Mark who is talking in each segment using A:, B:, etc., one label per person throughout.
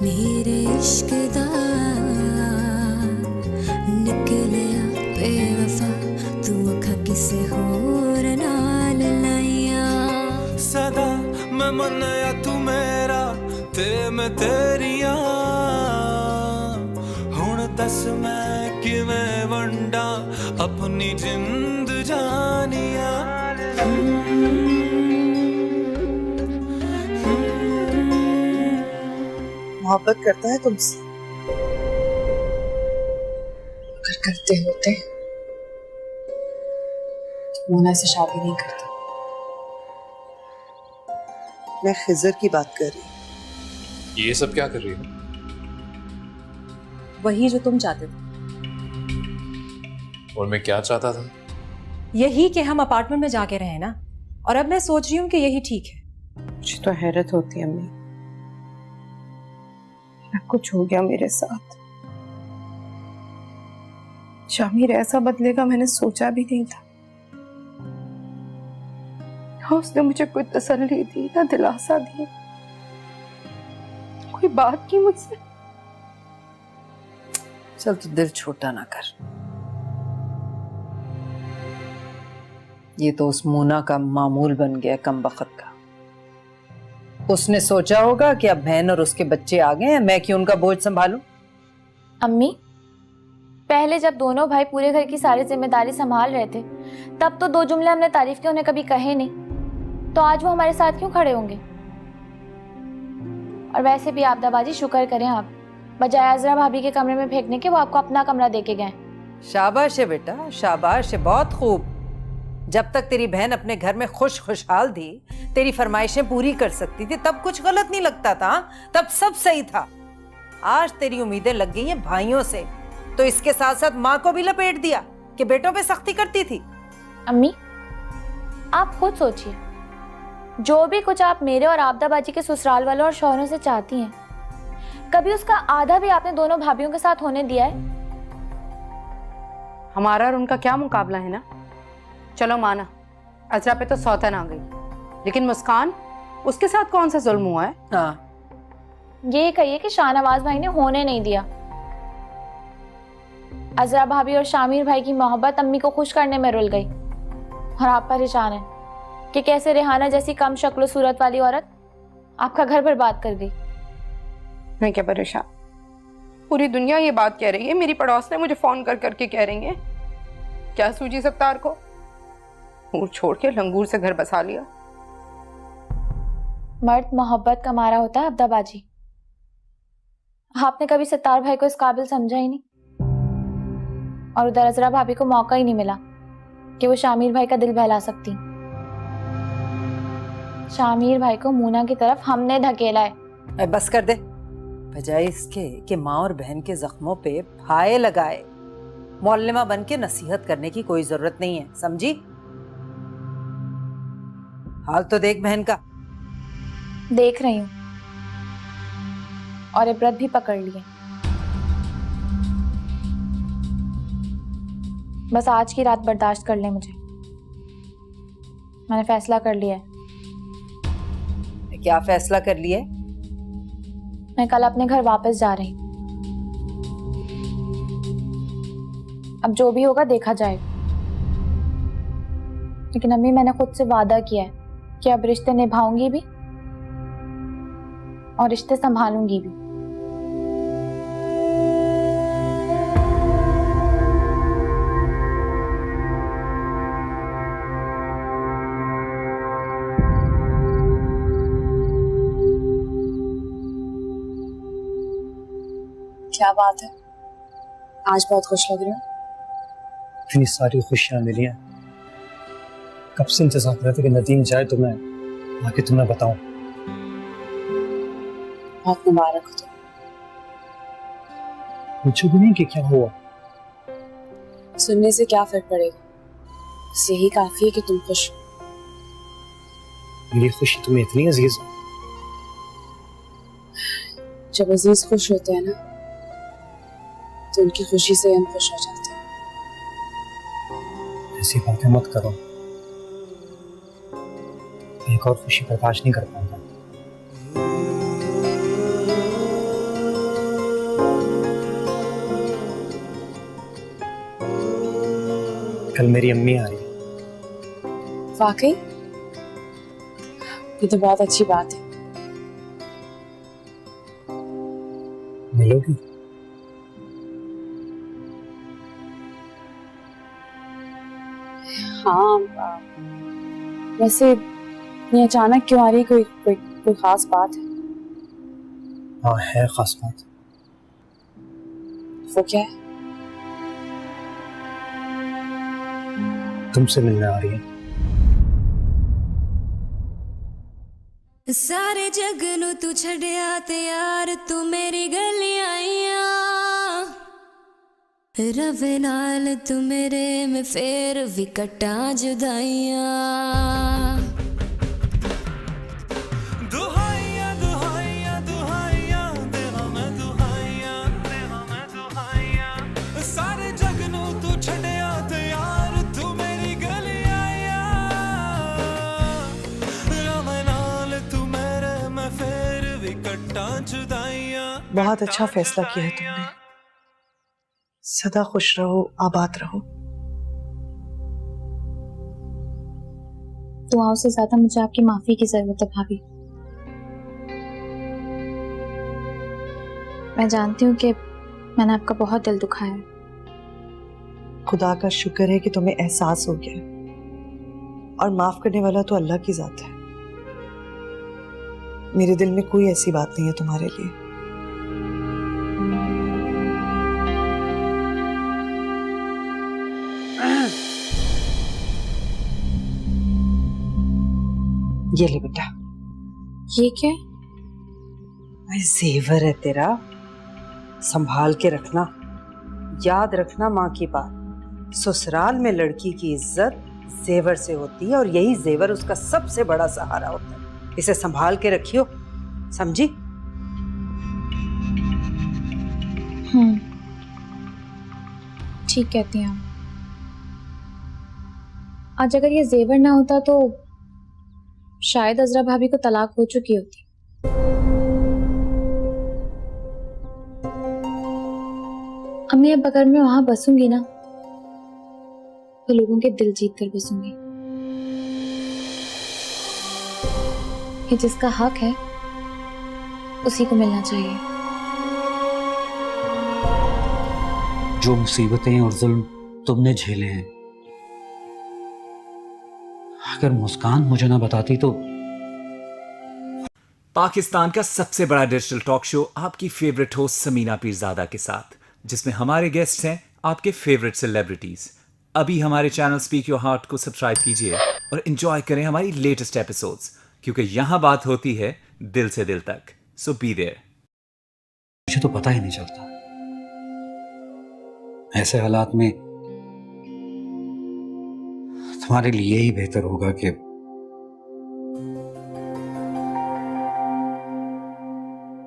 A: मेरे इश्क दा निकलिया बेवफा तू अखा किसे होर नाल लाइया
B: सदा मैं मनया तू मेरा ते मैं तेरिया हुण दस मैं किवें वंडा अपनी जिंद जानिया
C: मोहब्बत करता है तुमसे, अगर करते होते तो मोना से शादी नहीं करता। मैं खिजर की बात कर रही हूँ।
D: ये सब क्या कर रही हो?
E: वही जो तुम चाहते थे।
D: और मैं क्या चाहता था?
E: यही कि हम अपार्टमेंट में जाके रहे ना, और अब मैं सोच रही हूँ कि यही ठीक है।
C: मुझे तो हैरत होती है अम्मी, कुछ हो गया मेरे साथ। शामिर ऐसा बदलेगा मैंने सोचा भी नहीं था। ना उसने मुझे कोई तसल्ली दी, ना दिलासा दिया, कोई बात की मुझसे।
F: चल तू दिल छोटा ना कर। ये तो उस मोना का मामूल बन गया कमबख्त का। उसने सोचा होगा कि अब बहन और उसके बच्चे आ गए हैं, मैं क्यों उनका बोझ संभालूं।
G: अम्मी, पहले जब दोनों भाई पूरे घर की सारी जिम्मेदारी संभाल रहे थे तब तो दो जुमले हमने तारीफ के उन्हें कभी कहे नहीं, तो आज वो हमारे साथ क्यों खड़े होंगे? और वैसे भी आपदाबाजी शुक्र करें आप, बजाय अजरा भाभी के कमरे में फेंकने के वो आपको अपना कमरा दे के गए।
F: शाबाश है बेटा, शाबाश है, बहुत खूब। जब तक तेरी बहन अपने घर में खुशहाल थी, तेरी फरमाइशें पूरी कर सकती थी, तब कुछ गलत नहीं लगता था, तब सब सही था। आज तेरी उम्मीदें लग गई हैं भाइयों से, तो इसके साथ साथ माँ को भी लपेट दिया कि बेटों पे सख्ती करती थी।
G: अम्मी, आप खुद सोचिए, जो भी कुछ आप मेरे और आपदाबाजी के ससुराल वालों और शौहरों से चाहती हैं, कभी उसका आधा भी आपने दोनों भाभीयों के साथ होने दिया है?
H: हमारा और उनका क्या मुकाबला है ना। चलो माना, अजरा पे तो सौतन आ गई, लेकिन मुस्कान, उसके साथ कौन सा जुल्म हुआ है?
G: हाँ, ये कहिए कि शाहनवाज भाई ने होने नहीं दिया। अजरा भाभी और शामिर भाई की मोहब्बत अम्मी को खुश करने में रुल गई, और आप परेशान हैं कि कैसे रेहाना जैसी कम शक्ल सूरत वाली औरत आपका घर बर्बाद कर गई।
H: मैं क्या परेशान, पूरी दुनिया ये बात कह रही है। मेरी पड़ोस ने मुझे फोन कर करके कह रही है, क्या सूझी सत्तार को ऊर छोड़ के लंगूर से घर बसा लिया।
G: मर्द मोहब्बत का मारा होता है अब्दाबाजी। आपने कभी सत्तार भाई को इस काबिल समझा ही नहीं, और उधर अजरा भाभी को मौका ही नहीं मिला कि वो शामिर भाई का दिल बहला सकती। शामिर भाई को मूना की तरफ हमने धकेला है।
F: बस कर दे, बजाय इसके कि माँ और बहन के जख्मों पे फाये लगाए, मौलमा बन के नसीहत करने की कोई जरूरत नहीं है, समझी? हाल तो देख बहन का।
G: देख रही हूं, और इबरत भी पकड़ ली है। बस आज की रात बर्दाश्त कर ले मुझे। मैंने फैसला कर लिया है।
F: क्या फैसला कर लिया है?
G: मैं कल अपने घर वापस जा रही हूँ। अब जो भी होगा देखा जाएगा, लेकिन अम्मी, मैंने खुद से वादा किया है कि अब रिश्ते निभाऊंगी भी और रिश्ते संभालूंगी भी।
C: क्या बात है, आज बहुत खुश लग रही हो।
I: इतनी सारी खुशियां मिली हैं, कब से इंतजार कर रहे थे कि नदीम जाए तो मैं आके तुम्हें बताऊं।
C: बहुत मुबारक हो।
I: पूछो भी नहीं कि क्या हुआ।
C: सुनने से क्या फर्क पड़ेगा, बस यही काफी है कि तुम खुश हो।
I: मेरी खुशी तुम्हें इतनी अजीज है।
C: जब अजीज खुश होते हैं ना, तो उनकी खुशी से हम खुश हो जाते हैं।
I: ऐसी बातें मत करो, एक और खुशी बर्दाश्त नहीं कर पाऊंगा। कल मेरी अम्मी आ रही है।
C: वाकई ये तो बहुत अच्छी बात है।
I: मिलोगी?
C: हाँ वैसे ये अचानक क्यों आ रही है? कोई खास बात है?
I: हाँ है खास बात।
C: वो क्या है?
I: तुमसे मिलने आ रही है।
A: सारे जग नू तू छड़िया ते यार तू मेरी गलियां आईया रवे नाल तू मेरे में फेर भी कट्टा जुदाइयां
B: दुहाइयां दुहाइयां दुहाइयां देवा मैं दुहाइयां सारे जग नू तू छड़िया ते यार तू मेरी गलियां आईया रवे नाल तू मेरे में फेर भी कट्टा जुदाइयां।
J: बहुत अच्छा फैसला किया है तुमने। सदा खुश रहो, आबाद रहो।
G: दुआओं से ज्यादा मुझे आपकी माफी की जरूरत है भाभी। मैं जानती हूँ कि मैंने आपका बहुत दिल दुखाया है।
J: खुदा का शुक्र है कि तुम्हें एहसास हो गया, और माफ करने वाला तो अल्लाह की जात है। मेरे दिल में कोई ऐसी बात नहीं है तुम्हारे लिए। ये ले बेटा।
G: ये क्या?
F: जेवर है तेरा, संभाल के रखना। याद रखना माँ की बात, ससुराल में लड़की की इज्जत जेवर से होती है, और यही जेवर उसका सबसे बड़ा सहारा होता है। इसे संभाल के रखियो, समझी?
G: ठीक कहती हैं आप। आज अगर ये जेवर ना होता तो शायद अजरा भाभी को तलाक हो चुकी होती। अम्मी अब अगर मैं वहां बसूंगी ना तो लोगों के दिल जीत कर बसूंगी। ये जिसका हक है उसी को मिलना चाहिए।
I: जो मुसीबतें और जुल्म तुमने झेले हैं, अगर मुस्कान मुझे ना बताती तो।
K: पाकिस्तान का सबसे बड़ा डिजिटल टॉक शो आपकी फेवरेट होस्ट समीना पीरजादा के साथ, जिसमें हमारे गेस्ट हैं आपके फेवरेट सेलिब्रिटीज। अभी हमारे चैनल स्पीक योर हार्ट को सब्सक्राइब कीजिए और एंजॉय करें हमारी लेटेस्ट एपिसोड्स, क्योंकि यहां बात होती है दिल से दिल तक। सो बी देयर।
I: मुझे तो पता ही नहीं चलता। ऐसे हालात में तुम्हारे लिए ही बेहतर होगा कि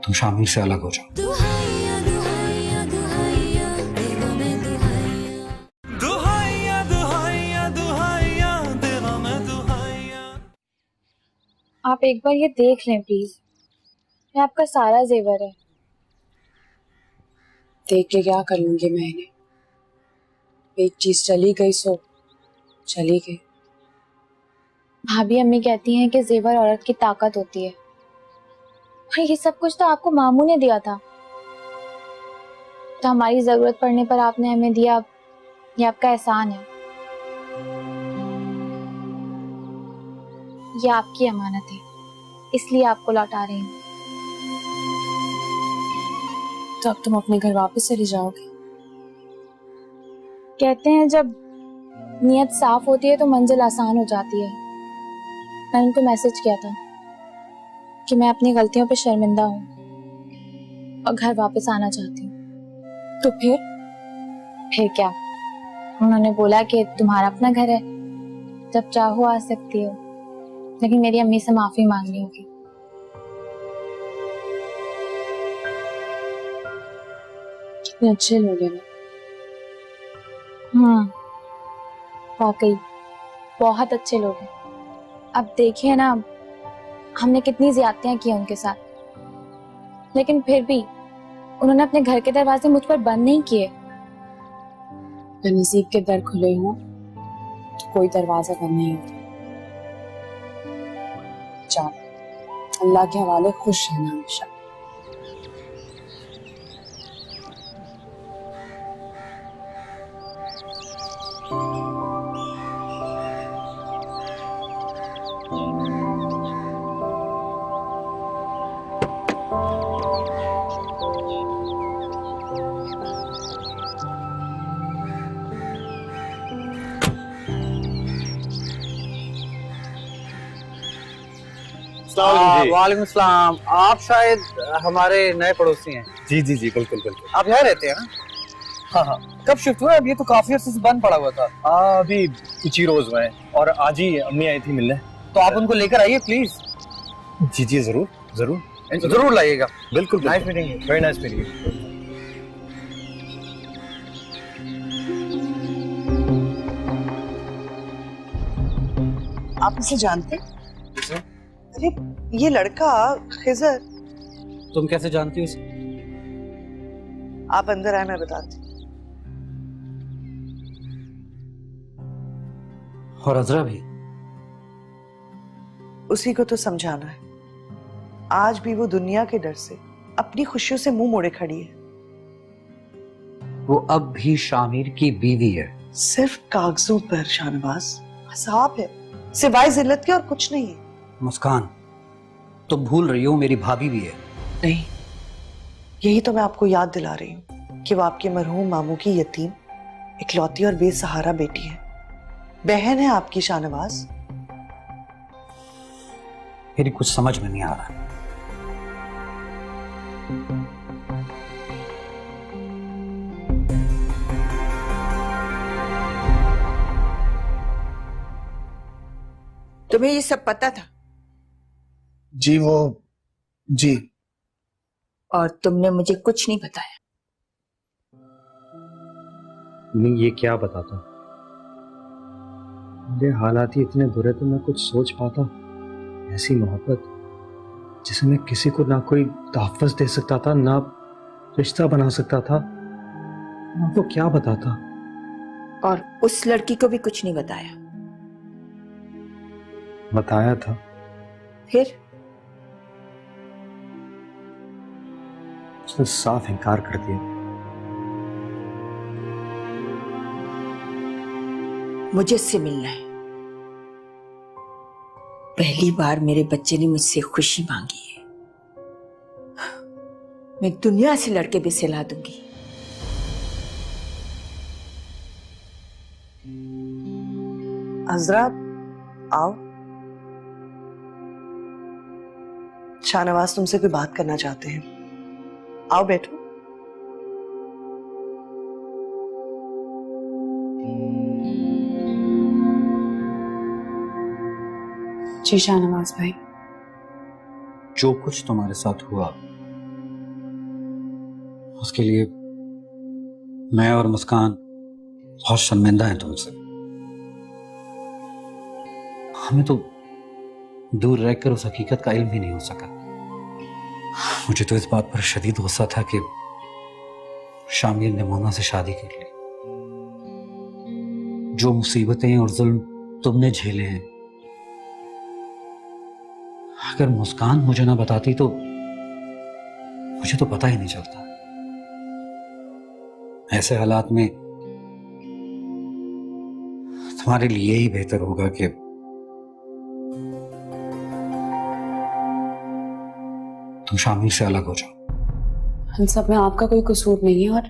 I: तुम शामिल से अलग हो जाओ।
A: दुहाइयां दुहाइयां दुहाइयां देवा मैं दुहाइयां
B: दुहाइयां दुहाइयां दुहाइयां देवा मैं दुहाइयां।
G: आप एक बार ये देख लें प्लीज, ये आपका सारा जेवर है।
C: देख के क्या कर लूंगी मैं इन्हें? एक चीज चली गई सो चली गई।
G: भाभी अम्मी कहती हैं कि जेवर औरत की ताकत होती है, और ये सब कुछ तो आपको मामू ने दिया था। तो हमारी जरूरत पड़ने पर आपने हमें दिया, ये आपका एहसान है। ये आपकी अमानत है, इसलिए आपको लौटा रही हूँ।
C: तो अब तुम अपने घर वापस चली जाओगे?
G: कहते हैं जब नीयत साफ होती है तो मंजिल आसान हो जाती है। मैंने उनको मैसेज किया था कि मैं अपनी गलतियों पे शर्मिंदा हूँ और घर वापस आना चाहती हूँ।
C: तो
G: फिर क्या? उन्होंने बोला कि तुम्हारा अपना घर है, जब चाहो आ सकती हो, लेकिन मेरी अम्मी से माफी मांगनी होगी।
C: कितने अच्छे लोग हैं ना।
G: वाकई बहुत अच्छे लोग हैं। अब देखिए ना, हमने कितनी ज्यादतियां की उनके साथ, लेकिन फिर भी उन्होंने अपने घर के दरवाजे मुझ पर बंद नहीं किए।
C: नसीब के दर खुले हों तो कोई दरवाजा बंद नहीं होता। जा, अल्लाह के हवाले खुश रहना हमेशा।
I: वालेकुम सलाम। आप शायद हमारे नए पड़ोसी हैं।
D: जी जी जी बिल्कुल बिल्कुल।
I: आप यहाँ रहते हैं ना? हाँ हाँ। कब शिफ्ट हुआ? अब ये तो काफी अर्से से बंद पड़ा हुआ था।
D: अभी कुछ ही रोज हुए हैं और आज ही अम्मी आई थी मिलने।
I: तो आप उनको लेकर आइए प्लीज।
D: जी जी जरूर जरूर
I: जरूर लाइएगा।
D: बिल्कुल।
I: Nice meeting you.
D: Very nice meeting you.
J: आप इसे जानते? अरे ये लड़का खिजर।
I: तुम कैसे जानती हो इसे?
J: आप अंदर आए, मैं बताती।
I: और अजरा भी?
J: उसी को तो समझाना है। आज भी वो दुनिया के डर से अपनी खुशियों से मुंह मोड़े खड़ी है।
I: वो अब भी शामिर की बीवी है।
J: सिर्फ कागजों पर शाहनवाज साफ है, सिवाय जिल्लत के और कुछ नहीं है।
I: मुस्कान, तुम भूल रही हो मेरी भाभी भी है।
J: नहीं, यही तो मैं आपको याद दिला रही हूँ कि वो आपके मरहूम मामू की यतीम इकलौती और बेसहारा बेटी है। बहन है आपकी शाहनवाज।
I: मेरी कुछ समझ में नहीं आ रहा।
F: तुम्हें ये सब पता था?
B: जी वो जी।
F: और तुमने मुझे कुछ नहीं बताया?
I: मैं ये क्या बताता? मेरे हालात ही इतने बुरे तो मैं कुछ सोच पाता। ऐसी मोहब्बत जिसे मैं किसी को ना कोई तहफ़्फ़ुज़ दे सकता था, ना रिश्ता बना सकता था, मैं आपको क्या बताता?
F: और उस लड़की को भी कुछ नहीं बताया?
I: बताया था।
F: फिर?
I: उसने साफ इनकार कर दिया।
F: मुझे उससे मिलना है। पहली बार मेरे बच्चे ने मुझसे खुशी मांगी है। मैं दुनिया से लड़के भी सिला दूंगी।
J: अजरा आओ। शाहनवाज तुमसे कोई बात करना चाहते हैं। आओ बैठो।
C: जी शाहनवाज भाई।
I: जो कुछ तुम्हारे साथ हुआ उसके लिए मैं और मुस्कान बहुत शर्मिंदा हैं तुमसे। हमें तो दूर रहकर उस हकीकत का इल्म ही नहीं हो सका। मुझे तो इस बात पर शदीद गुस्सा था कि शामिर ने मोना से शादी कर ली। जो मुसीबतें और जुल्म तुमने झेले हैं, अगर मुस्कान मुझे ना बताती तो मुझे तो पता ही नहीं चलता। ऐसे हालात में तुम्हारे लिए ही बेहतर होगा कि तुम शामिर से अलग हो जाओ।
C: हम सब में आपका कोई कसूर नहीं है और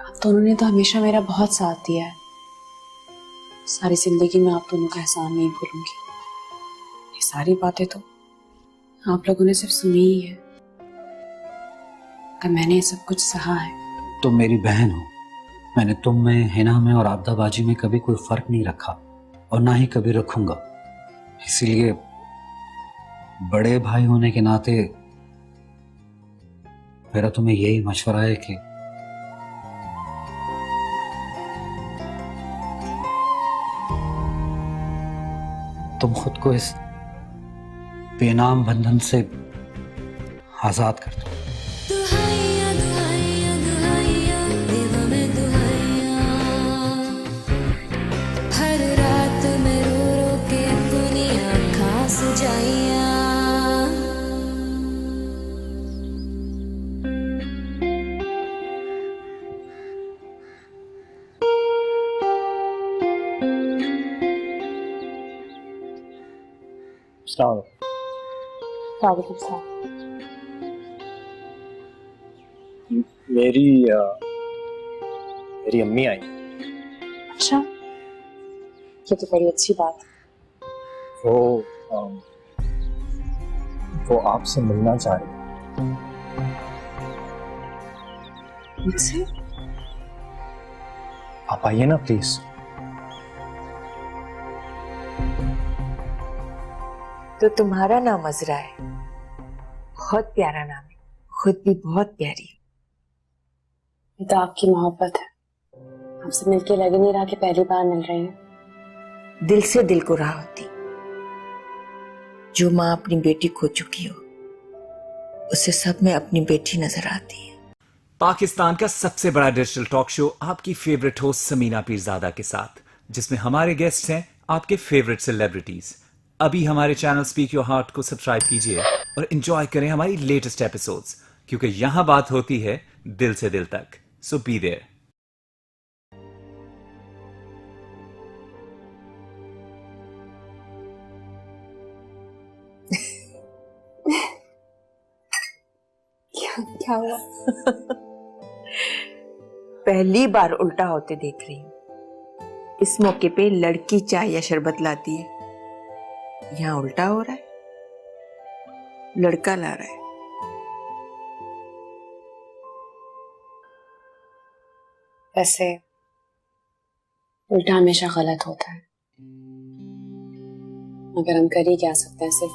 C: आप दोनों ने तो हमेशा मेरा बहुत साथ दिया है। सारी जिंदगी में आप दोनों का एहसान नहीं भूलूंगी। ये सारी बातें तो आप लोगों ने सिर्फ सुनी ही है, कि मैंने ये सब कुछ सहा है।
I: तुम मेरी बहन हो। मैंने तुम में, हिना में और आबदाबाजी में कभी कोई फर्क नहीं रखा और ना ही कभी रखूंगा। इसीलिए बड़े भाई होने के नाते मेरा तुम्हें यही मशवरा है कि तुम खुद को इस बेनाम बंधन से आजाद कर दो।
A: दुहाइया दुहाइया दुहाइया देवा में दुहाइया हर
I: अस्सलाम
C: वालेकुम सलाम।
I: मेरी अम्मी आई।
C: अच्छा, ये तो बड़ी अच्छी बात है।
I: वो आपसे मिलना चाह रही है।
C: मुझसे?
I: आप आइए ना प्लीज।
L: तो तुम्हारा नाम अजरा है, बहुत प्यारा नाम है, खुद भी बहुत प्यारी।
C: ये तो आपकी मोहब्बत है। आपसे मिलके लग ही नहीं रहा कि पहली बार मिल रही हैं।
L: दिल से दिल को राह होती। जो माँ अपनी बेटी खो चुकी हो उसे सब में अपनी बेटी नजर आती है।
K: पाकिस्तान का सबसे बड़ा डिजिटल टॉक शो आपकी फेवरेट होस्ट समीना पीरजादा के साथ, जिसमें हमारे गेस्ट हैं आपके फेवरेट सेलिब्रिटीज। अभी हमारे चैनल स्पीक योर हार्ट को सब्सक्राइब कीजिए और एंजॉय करें हमारी लेटेस्ट एपिसोड्स, क्योंकि यहां बात होती है दिल से दिल तक। सो बी देयर।
C: क्या हुआ?
L: पहली बार उल्टा होते देख रही हूँ। इस मौके पे लड़की चाय या शरबत लाती है, यहाँ उल्टा हो रहा है, लड़का ला रहा है।
C: वैसे उल्टा हमेशा गलत होता है, मगर हम कर ही क्या सकते हैं, सिर्फ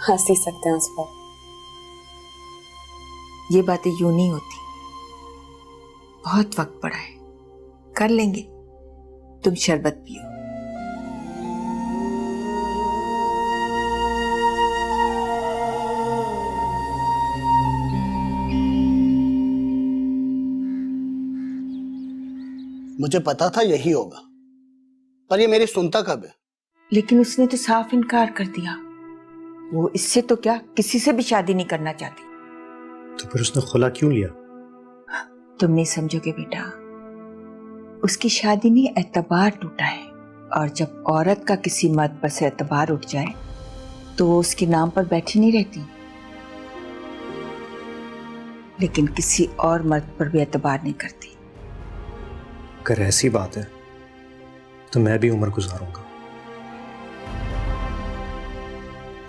C: हंस ही सकते हैं उस पर।
L: ये बातें यूं नहीं होती, बहुत वक्त पड़ा है, कर लेंगे। तुम शरबत पियो।
M: मुझे पता था यही होगा, पर ये मेरी सुनता कब है?
L: लेकिन उसने तो साफ इनकार कर दिया। वो इससे तो क्या किसी से भी शादी नहीं करना चाहती।
I: तो फिर उसने खुला क्यों लिया?
L: तुम नहीं समझोगे बेटा, उसकी शादी में एतबार टूटा है, और जब औरत का किसी मर्द पर से एतबार उठ जाए तो वो उसके नाम पर बैठी नहीं रहती। लेकिन किसी और मर्द पर भी एतबार नहीं करती।
I: अगर ऐसी बात है तो मैं भी उम्र गुजारूंगा।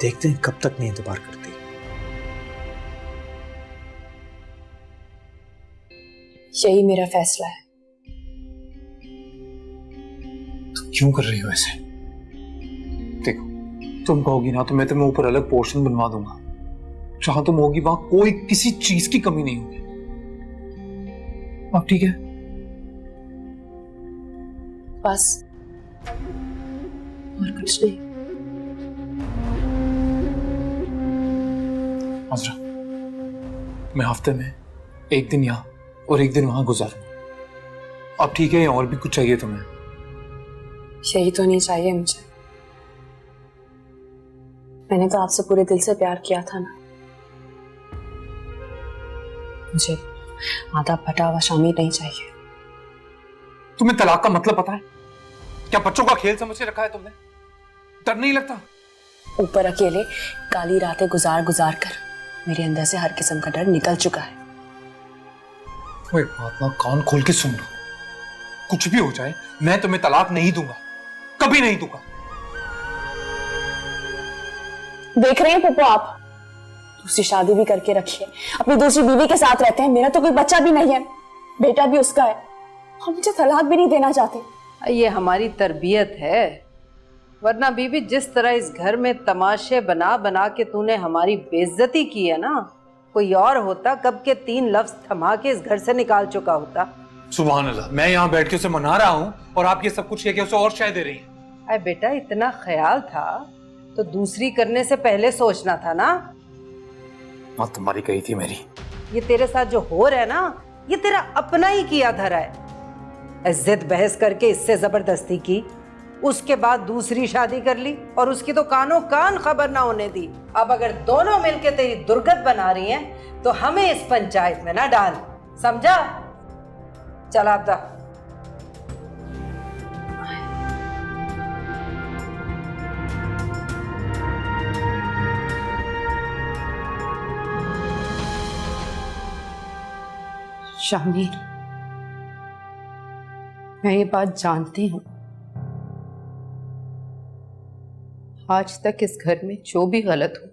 I: देखते हैं कब तक नहीं एतबार करती।
C: यही मेरा फैसला है।
D: तुम क्यों कर रही हो ऐसे? देखो, तुम कहोगी ना तो मैं तुम्हें ऊपर अलग पोर्शन बनवा दूंगा। जहां तुम होगी वहां कोई किसी चीज की कमी नहीं होगी। अब ठीक है?
C: बस और कुछ नहीं।
D: अजरा, मैं हफ्ते में एक दिन यहाँ और एक दिन वहां गुजारूंगा। अब ठीक है, या और भी कुछ चाहिए तुम्हें?
C: यही तो नहीं चाहिए मुझे। मैंने तो आपसे पूरे दिल से प्यार किया था ना। मुझे आधा फटा हुआ शामिल नहीं चाहिए।
D: तुम्हें तलाक का मतलब पता है? क्या बच्चों का खेल समझ के रखा है तुमने? डर नहीं लगता?
C: ऊपर अकेले काली रातें गुजार गुजार कर मेरे अंदर से हर किस्म का डर निकल चुका है।
D: वो एक बात ना कान खोल के सुन लो, कुछ भी हो जाए मैं तुम्हें तलाक नहीं दूंगा, कभी नहीं दूंगा।
C: देख रहे हैं पप्पू, आप दूसरी शादी भी करके रखिए, अपनी दूसरी बीवी के साथ रहते हैं। मेरा तो कोई बच्चा भी नहीं है, बेटा भी उसका है, और मुझे तलाक भी नहीं देना चाहते।
F: ये हमारी तरबियत है, वरना बीबी जिस तरह इस घर में तमाशे बना बना के तूने हमारी बेइज्जती की है ना, कोई और होता कब के 3 लफ्ज थमा के इस घर से निकाल चुका होता।
D: सुभान अल्लाह, मैं यहाँ बैठ के उसे मना रहा हूँ और आप ये सब कुछ कह के उसे और शायद दे रही हैं।
F: अरे बेटा, इतना ख्याल था तो दूसरी करने से पहले सोचना था ना।
D: माँ तुम्हारी कही थी मेरी।
F: ये तेरे साथ जो हो रहा है ना, ये तेरा अपना ही किया धरा है। जिद बहस करके इससे जबरदस्ती की, उसके बाद दूसरी शादी कर ली और उसकी तो कानों कान खबर ना होने दी। अब अगर दोनों मिलके तेरी दुर्गत बना रही हैं तो हमें इस पंचायत में ना डाल, समझा? चला अब तक।
H: शामिर, मैं ये बात जानती हूं, आज तक इस घर में जो भी गलत हो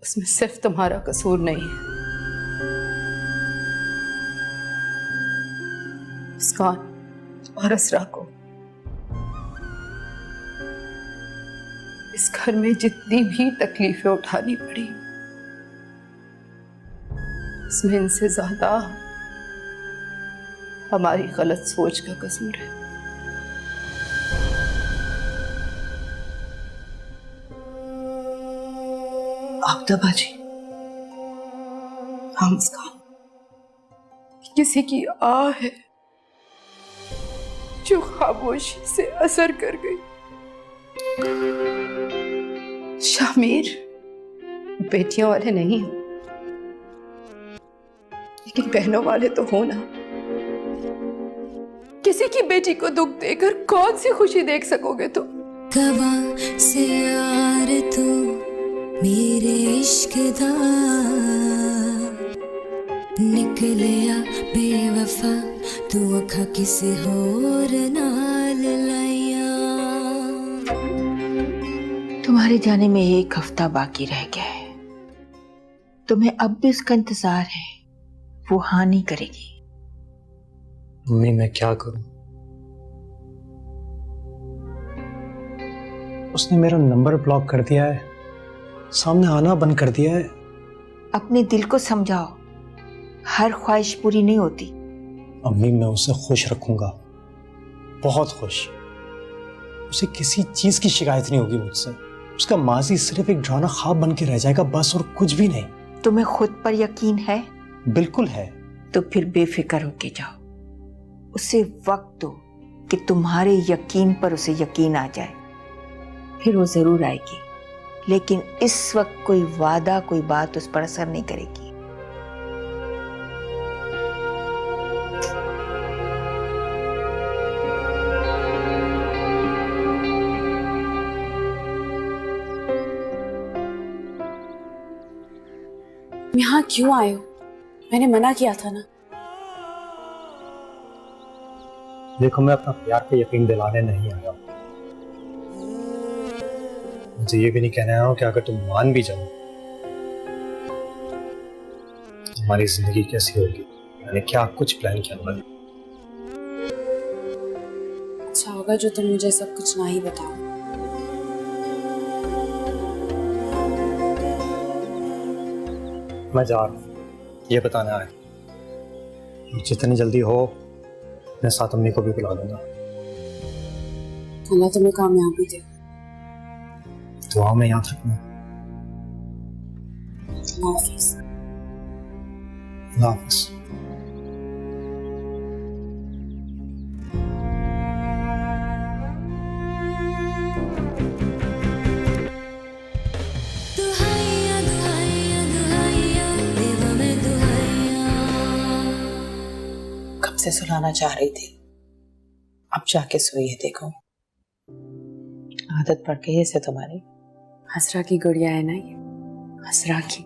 H: उसमें सिर्फ तुम्हारा कसूर नहीं है। मुस्कान और असरा को इस घर में जितनी भी तकलीफें उठानी पड़ी, इसमें इनसे ज्यादा हमारी गलत सोच का कसूर है।
J: आपदा बाजी,
H: हाँ मुस्कान, किसी की आह है जो खामोशी से असर कर गई। शामिर, बेटियों वाले नहीं हो, लेकिन बहनों वाले तो हो ना। किसी की बेटी को दुख देकर कौन सी खुशी देख सकोगे तुम?
A: कवा से यार तू मेरे इश्क दा निकलिया बेवफा, तू अखा किसी होर नाल लाया।
L: तुम्हारे जाने में 1 हफ्ता बाकी रह गया है। तुम्हें अब भी उसका इंतजार है, वो हाँ नहीं करेगी।
I: मम्मी मैं क्या करूं? उसने मेरा नंबर ब्लॉक कर दिया है, सामने आना बंद कर दिया है।
L: अपने दिल को समझाओ, हर ख्वाहिश पूरी नहीं होती।
I: अम्मी मैं उसे खुश रखूंगा, बहुत खुश। उसे किसी चीज की शिकायत नहीं होगी मुझसे। उसका माजी सिर्फ एक डरावना ख्वाब बन के रह जाएगा, बस, और कुछ भी नहीं।
L: तुम्हें खुद पर यकीन है?
I: बिल्कुल है।
L: तो फिर बेफिक्र होके जाओ, उसे वक्त दो कि तुम्हारे यकीन पर उसे यकीन आ जाए, फिर वो जरूर आएगी। लेकिन इस वक्त कोई वादा, कोई बात उस पर असर नहीं करेगी।
C: यहाँ क्यों आए हो? मैंने मना किया था ना।
I: देखो मैं अपना प्यार पे यकीन दिलाने नहीं आया हूं। मुझे ये भी नहीं कहना है कि अगर तुम मान भी जाओ हमारी जिंदगी कैसी होगी। मैंने क्या कुछ प्लान किया हुआ है।
C: अच्छा होगा जो तुम मुझे सब कुछ ना ही बताओ।
I: मैं जा रहा हूँ, ये बताना है। जितनी जल्दी हो मैं साथ अम्मी को भी बुला दूंगा।
C: अल्लाह तुम्हें कामयाबी दे।
I: दुआ में याद रखना।
C: अल्लाह हाफिज़।
I: अल्लाह हाफिज़।
A: दुहाइया दुहाइया दुहाइया देवा में दुहाइया।
J: कब से सुलाना चाह रही थी, अब जाके सोई है। देखो आदत पड़ गई है इसे तुम्हारी।
C: हसरा की गुड़िया है ना ये, हसरा की।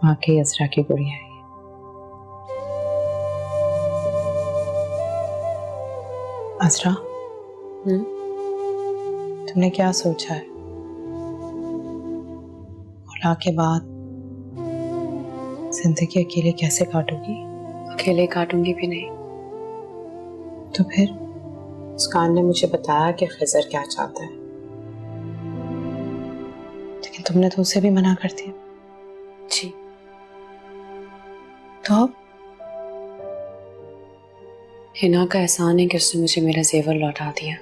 C: वाकई हसरा की गुड़िया है। हसरा, तुमने क्या सोचा है? औलाद के बाद जिंदगी अकेले कैसे काटोगी? अकेले काटूंगी भी नहीं। तो फिर मुस्कान ने मुझे बताया कि खिजर क्या चाहता है, लेकिन तुमने तो उसे भी मना कर दिया। जी तो अब हिना का एहसान है कि उसने मुझे मेरा जेवर लौटा दिया।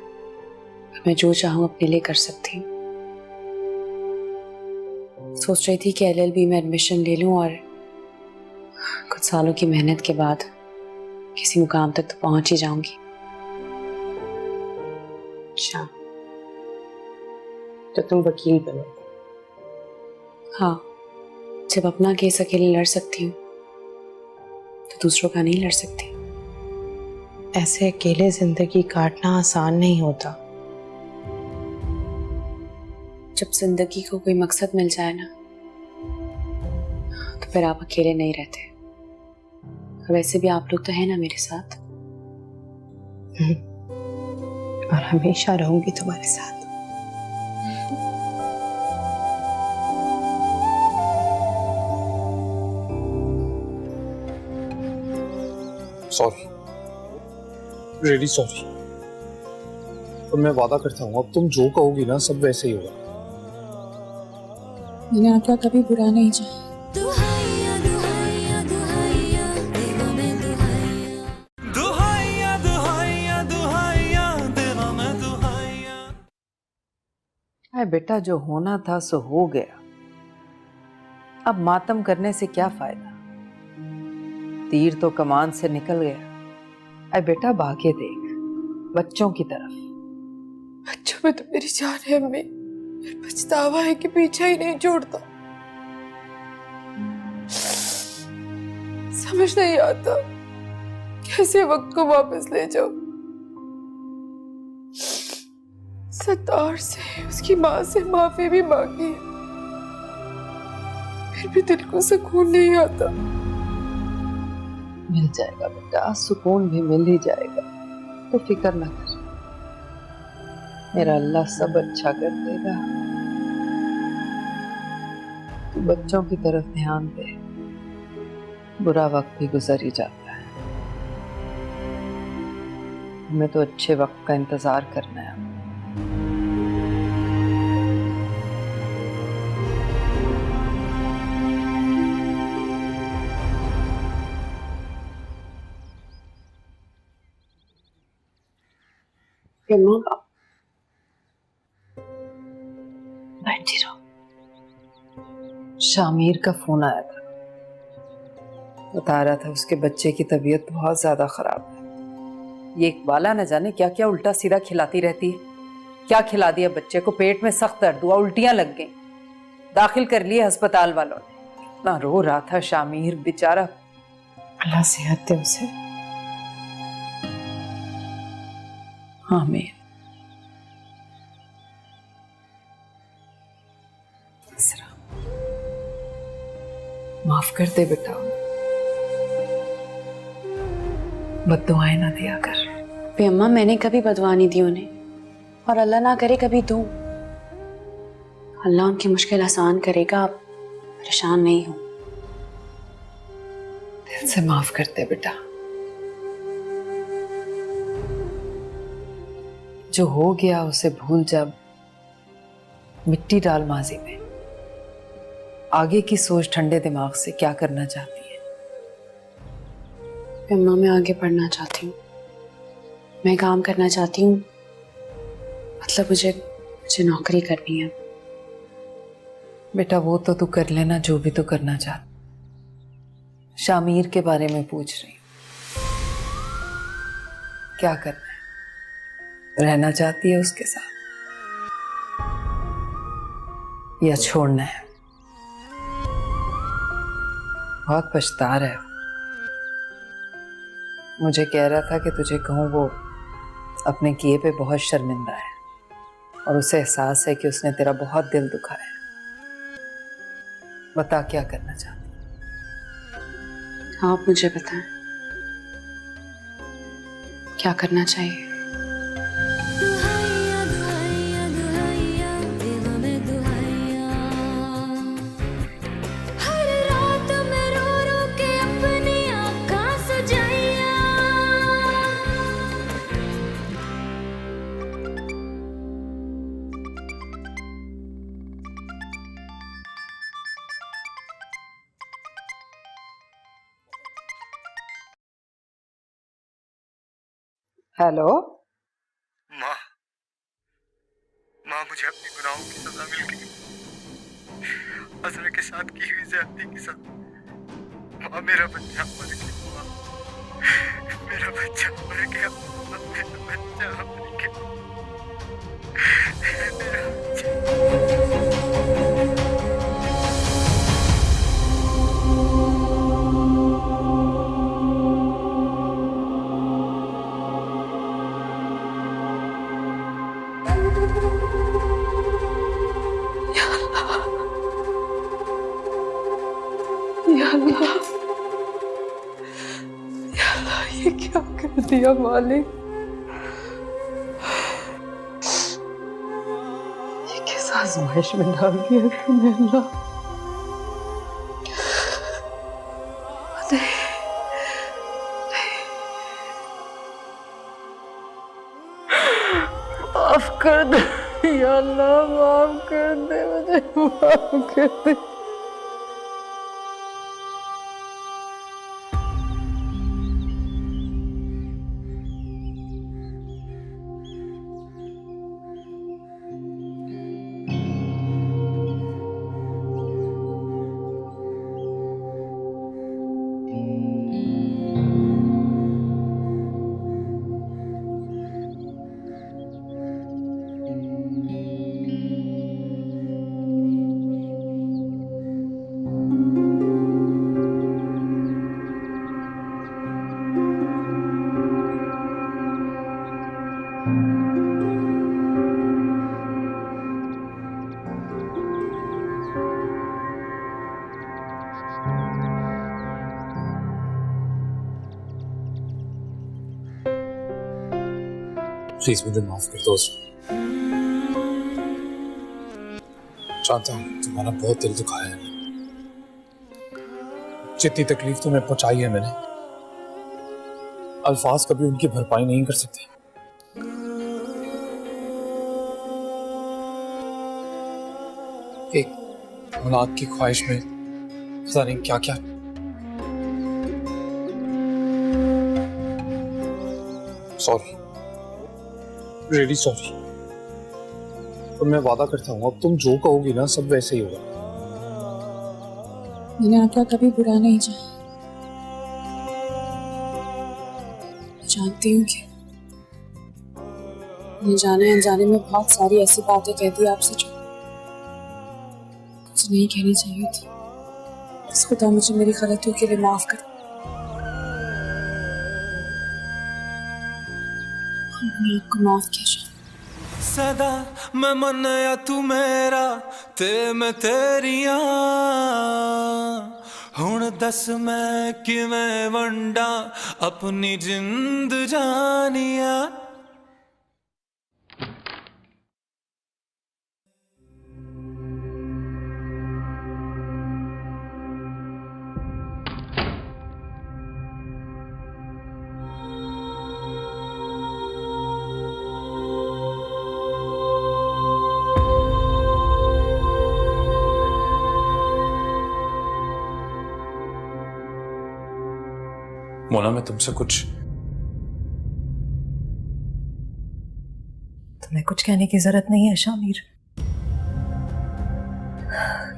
C: मैं जो चाहूँ अपने लिए कर सकती हूँ। सोच रही थी कि एलएलबी में एडमिशन ले लूँ और कुछ सालों की मेहनत के बाद किसी मुकाम तक तो पहुंच ही जाऊंगी। अच्छा, तो तुम वकील बनो? हाँ, जब अपना केस अकेले लड़ सकती हूँ तो दूसरों का नहीं लड़ सकती। ऐसे अकेले जिंदगी काटना आसान नहीं होता। जब जिंदगी को कोई मकसद मिल जाए ना तो फिर आप अकेले नहीं रहते। वैसे भी आप लोग तो है ना मेरे साथ।
H: और हमेशा रहूंगी तुम्हारे साथ।
D: Sorry, really sorry. और मैं वादा करता हूँ अब तुम जो कहोगी ना सब वैसे ही होगा।
C: मैंने आपका कभी बुरा नहीं चाहा।
B: दुहाइया दुहाइया दुहाइया दिलों में दुहाइया।
F: अरे बेटा, जो होना था सो हो गया। अब मातम करने से क्या फायदा? तीर तो कमान से निकल गया। अरे बेटा, भागे देख बच्चों की तरफ।
H: बच्चों में तो मेरी जान है अम्मी। फिर पछतावा है कि पीछा ही नहीं छोड़ता। समझ नहीं आता कैसे वक्त को वापस ले जाओ। सत्तार से, उसकी माँ से माफी भी मांगी है, फिर भी दिल को सुकून नहीं आता।
F: मिल जाएगा बेटा, सुकून भी मिल ही जाएगा, तो फिक्र ना कर। मेरा अल्लाह सब अच्छा कर देगा। तू बच्चों की तरफ ध्यान दे। बुरा वक्त भी गुजर ही जाता है। हमें तो अच्छे वक्त का इंतजार करना है।
C: बैठी रहो।
F: शामिर का फोन आया था, बता रहा था उसके बच्चे की तबीयत बहुत ज्यादा खराब है। ये इकबाला न जाने क्या क्या उल्टा सीधा खिलाती रहती है। क्या खिला दिया बच्चे को? पेट में सख्त दर्द हुआ, उल्टियां लग गई, दाखिल कर लिए अस्पताल वालों ने। इतना रो रहा था शामिर बेचारा। अल्लाह सेहत दे उसे। आमीन। माफ कर दे बेटा, बद्दुआएं ना दिया कर।
C: अम्मा, मैंने कभी बदवा नहीं दी उन्हें, और अल्लाह ना करे कभी दूं। अल्लाह उनकी मुश्किल आसान करेगा, आप परेशान नहीं हो।
F: दिल से माफ कर दे बेटा। जो हो गया उसे भूल जा, मिट्टी डाल माजी में। आगे की सोच ठंडे दिमाग से। क्या करना चाहती है?
C: अम्मा, मैं आगे पढ़ना चाहती हूँ, मैं काम करना चाहती हूँ। मतलब मुझे नौकरी करनी है।
F: बेटा, वो तो तू कर लेना जो भी तू करना चाहती। शामिर के बारे में पूछ रही हूँ, क्या करना है? रहना चाहती है उसके साथ या छोड़ना है? बहुत पछता रहा है। मुझे कह रहा था कि तुझे कहूँ, वो अपने किए पे बहुत शर्मिंदा है और उसे एहसास है कि उसने तेरा बहुत दिल दुखाया है। बता क्या करना चाहती?
C: आप मुझे बताएं, क्या करना चाहिए?
F: हेलो
I: माँ, मुझे अपने गुनाहों की सजा मिल गई। अजरा के साथ की हुई ज्यादती की सजा। माँ, मेरा बच्चा मर गया। माँ, मेरा बच्चा मर गया। मेरा बच्चा मर गया। मेरा बच्चा।
H: क्या कर दिया मालिक, ये किस आजमाइश में डाल दिया तूने अल्लाह। माफ कर दे या अल्लाह, माफ कर दे मुझे, माफ कर दे।
D: प्लीज मुझे माफ कर दो। जानता हूँ तुम्हारा बहुत दिल दुखाया है, जितनी तकलीफ तुम्हें पहुंचाई है मैंने, अल्फाज कभी उनकी भरपाई नहीं कर सकते। एक औलाद की ख्वाहिश में पता नहीं क्या क्या। Sorry, really sorry. और मैं वादा करता हूँ अब तुम जो कहोगी ना सब वैसे ही होगा।
C: मैंने आपका कभी बुरा नहीं चाहा। जानती हूँ कि जाने अनजाने में बहुत सारी ऐसी बातें कह दी आपसे जो कुछ नहीं कहनी चाहिए थी। बस खुदा मुझे मेरी गलतियों के लिए माफ कर। मैंने आपको माफ किया।
B: सदा मैं मन्या तू मेरा ते मैं तेरिया, हुण दस मैं किवें वंडा अपनी जिंद जानिया।
D: मोना, मैं तुमसे कुछ
E: तुम्हें कुछ कहने की जरूरत नहीं है शामिर,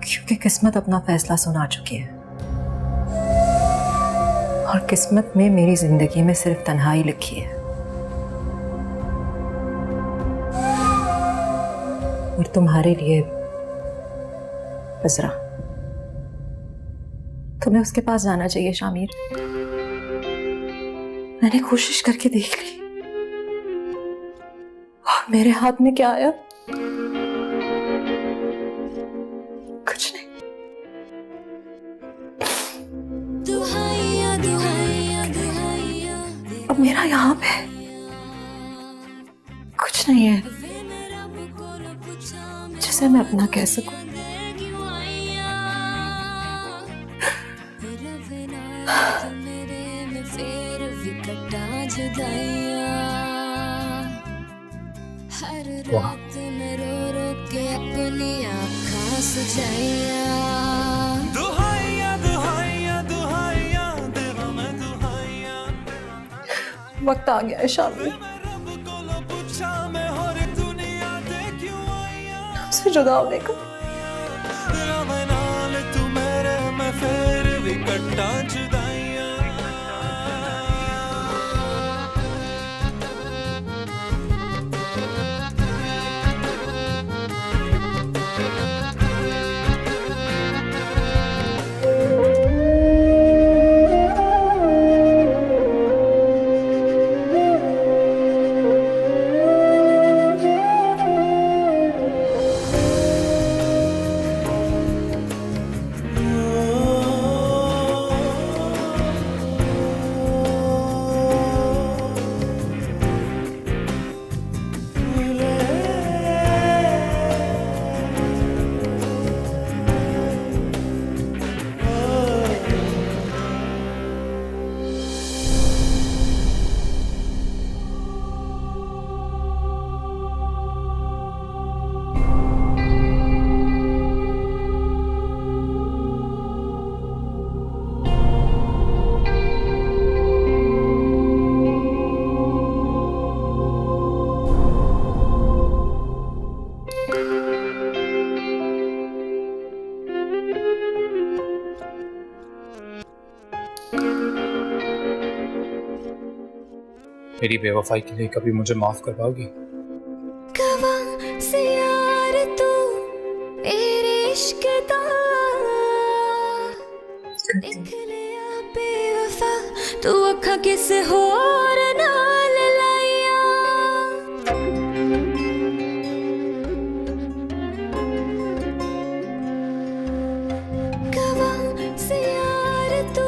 E: क्योंकि किस्मत अपना फैसला सुना चुकी है और किस्मत में मेरी जिंदगी में सिर्फ तन्हाई लिखी है। और तुम्हारे लिए बजरा, तुम्हें उसके पास जाना चाहिए शामिर। मैंने कोशिश करके देख ली और मेरे हाथ में क्या आया? कुछ नहीं। अब मेरा यहाँ पे कुछ नहीं है जिसे मैं अपना कह सकूं। वक्त आ गया है शामिर, हमसे जुदा होने का।
B: तू मेरे मैं फिर भी कट्टा जुदाइयां।
D: मेरी बेवफाई के लिए कभी मुझे माफ कर पाओगी?
A: कवा से यार तू मेरे इश्क दा निकलिया बेवफा तू अखा किस होर नाल लाइया कवा से यार तू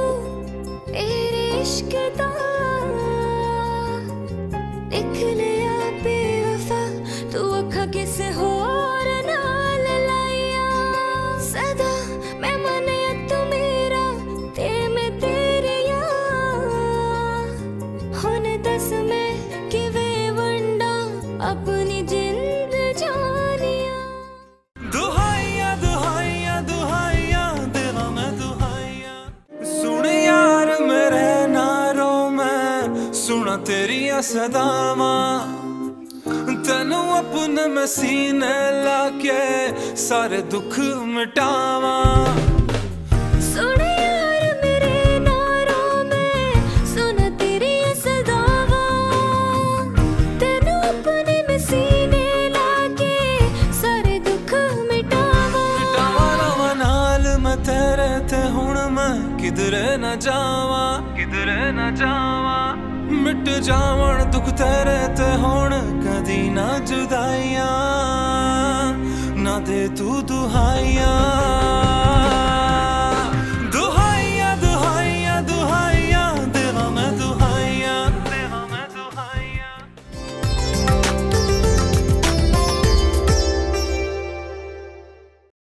A: मेरे इश्क दा निकलिया बेवफा तू अखा किस होर नाल लाइया सदा मैं मनिया तू मेरा ते मैं तेरे हुन दस मैं किवे वंडा अपनी जिंद जानिया
B: दुहाइया दुहाइया दुहाइया देवा मैं दुहाइया सुन यार मेरे नारों मैं सुना तेरिया सदावां तेनू अपने मैं सीने लाके सारे दुख मिटावां
A: सुन यार मेरे नारों में सुन तेरी सदावां तेनू अपने में सीने लाके सारे दुख मिटावां
B: रवा नाल मैं तेरे ते हुण मैं किधरे न जावां मिट जावण दुख तेरे ते हुण कदी ना जुदाइयां ना दे तू दुहाइयां